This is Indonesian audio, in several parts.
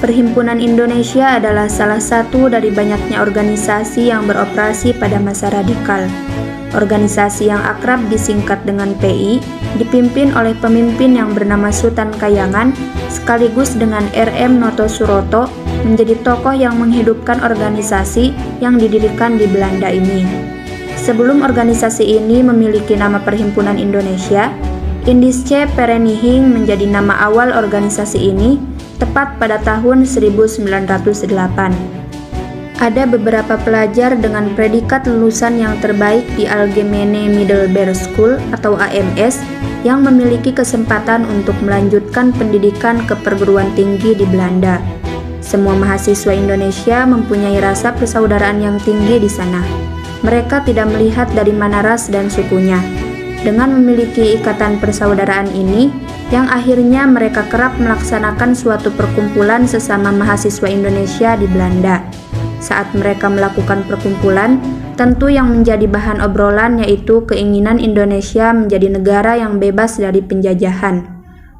Perhimpunan Indonesia adalah salah satu dari banyaknya organisasi yang beroperasi pada masa radikal. Organisasi yang akrab disingkat dengan PI, dipimpin oleh pemimpin yang bernama Sutan Kayangan, sekaligus dengan RM Noto Suroto, menjadi tokoh yang menghidupkan organisasi yang didirikan di Belanda ini. Sebelum organisasi ini memiliki nama Perhimpunan Indonesia, Indische Vereniging menjadi nama awal organisasi ini, tepat pada tahun 1908. Ada beberapa pelajar dengan predikat lulusan yang terbaik di Algemene Middelbare School atau AMS yang memiliki kesempatan untuk melanjutkan pendidikan ke perguruan tinggi di Belanda. Semua mahasiswa Indonesia mempunyai rasa persaudaraan yang tinggi di sana. Mereka tidak melihat dari mana ras dan sukunya. Dengan memiliki ikatan persaudaraan ini, yang akhirnya mereka kerap melaksanakan suatu perkumpulan sesama mahasiswa Indonesia di Belanda. Saat mereka melakukan perkumpulan, tentu yang menjadi bahan obrolan yaitu keinginan Indonesia menjadi negara yang bebas dari penjajahan.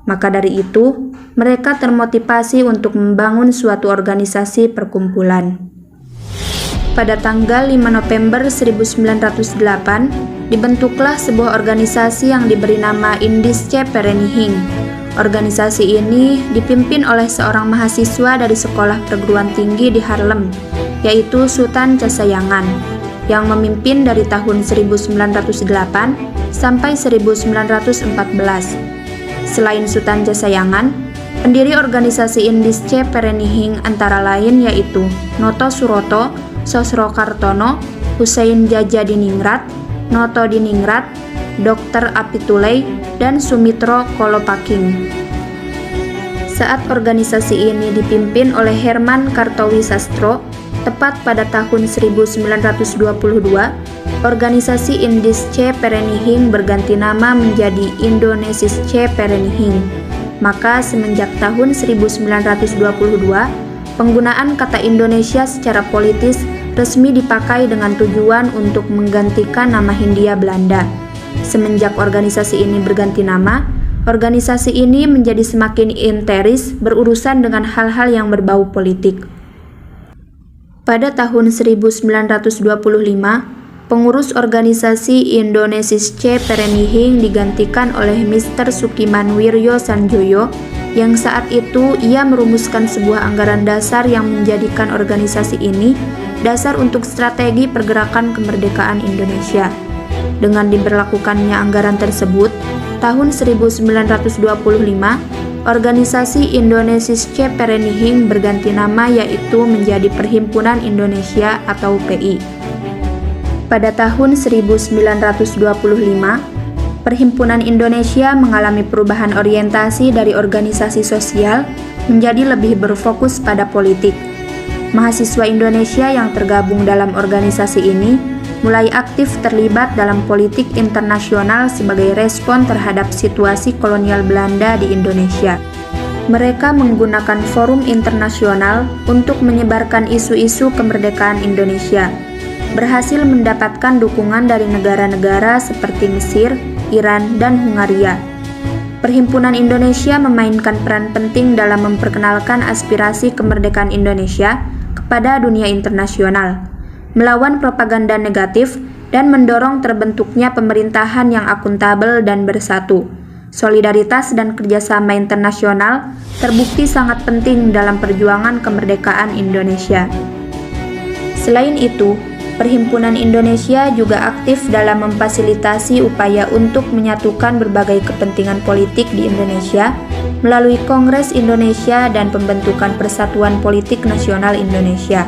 Maka dari itu, mereka termotivasi untuk membangun suatu organisasi perkumpulan. Pada tanggal 5 November 1908, dibentuklah sebuah organisasi yang diberi nama Indische Vereniging. Organisasi ini dipimpin oleh seorang mahasiswa dari sekolah perguruan tinggi di Haarlem, yaitu Sutan Casayangan, yang memimpin dari tahun 1908 sampai 1914. Selain Sutan Casayangan, pendiri organisasi Indische Vereniging antara lain yaitu Noto Suroto, Sosrokartono, Husein Djadjadiningrat, Noto Diningrat, Dr. Apitulei, dan Sumitro Kolopaking. Saat organisasi ini dipimpin oleh Herman Kartowisastro, tepat pada tahun 1922, organisasi Indische Vereniging berganti nama menjadi Indonesische Vereniging. Maka semenjak tahun 1922, penggunaan kata Indonesia secara politis resmi dipakai dengan tujuan untuk menggantikan nama Hindia Belanda. Semenjak organisasi ini berganti nama, organisasi ini menjadi semakin interis berurusan dengan hal-hal yang berbau politik. Pada tahun 1925, pengurus organisasi Indonesische Vereniging digantikan oleh Mr. Sukiman Wiryo Sanjoyo, yang saat itu ia merumuskan sebuah anggaran dasar yang menjadikan organisasi ini dasar untuk strategi pergerakan kemerdekaan Indonesia. Dengan diberlakukannya anggaran tersebut, tahun 1925, organisasi Indonesische Vereniging berganti nama yaitu menjadi Perhimpunan Indonesia atau PI. Pada tahun 1925, Perhimpunan Indonesia mengalami perubahan orientasi dari organisasi sosial menjadi lebih berfokus pada politik. Mahasiswa Indonesia yang tergabung dalam organisasi ini mulai aktif terlibat dalam politik internasional sebagai respon terhadap situasi kolonial Belanda di Indonesia. Mereka menggunakan forum internasional untuk menyebarkan isu-isu kemerdekaan Indonesia. Berhasil mendapatkan dukungan dari negara-negara seperti Mesir, Iran, dan Hungaria. Perhimpunan Indonesia memainkan peran penting dalam memperkenalkan aspirasi kemerdekaan Indonesia kepada dunia internasional, melawan propaganda negatif, dan mendorong terbentuknya pemerintahan yang akuntabel dan bersatu. Solidaritas dan kerjasama internasional terbukti sangat penting dalam perjuangan kemerdekaan Indonesia. Selain itu, Perhimpunan Indonesia juga aktif dalam memfasilitasi upaya untuk menyatukan berbagai kepentingan politik di Indonesia melalui Kongres Indonesia dan pembentukan Persatuan Politik Nasional Indonesia.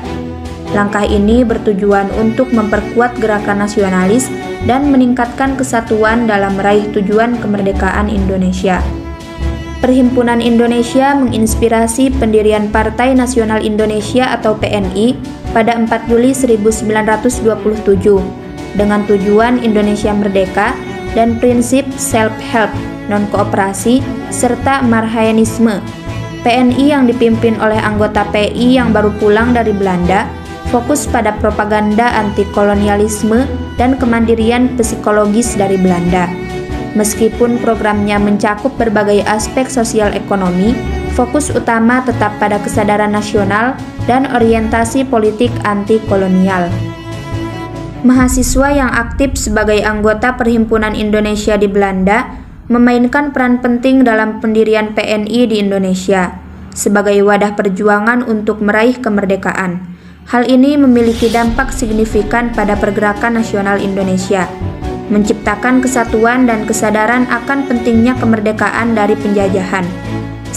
Langkah ini bertujuan untuk memperkuat gerakan nasionalis dan meningkatkan kesatuan dalam meraih tujuan kemerdekaan Indonesia. Perhimpunan Indonesia menginspirasi pendirian Partai Nasional Indonesia atau PNI pada 4 Juli 1927 dengan tujuan Indonesia Merdeka dan prinsip self-help, non-kooperasi, serta marhaenisme. PNI yang dipimpin oleh anggota PI yang baru pulang dari Belanda fokus pada propaganda anti-kolonialisme dan kemandirian psikologis dari Belanda. Meskipun programnya mencakup berbagai aspek sosial ekonomi, Fokus utama tetap pada kesadaran nasional dan orientasi politik anti-kolonial. Mahasiswa yang aktif sebagai anggota Perhimpunan Indonesia di Belanda memainkan peran penting dalam pendirian PNI di Indonesia sebagai wadah perjuangan untuk meraih kemerdekaan. Hal ini memiliki dampak signifikan pada pergerakan nasional Indonesia, menciptakan kesatuan dan kesadaran akan pentingnya kemerdekaan dari penjajahan.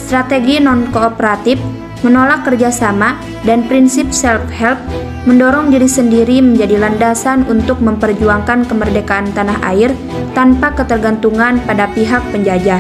Strategi non-kooperatif, menolak kerjasama, dan prinsip self-help mendorong diri sendiri menjadi landasan untuk memperjuangkan kemerdekaan tanah air tanpa ketergantungan pada pihak penjajah.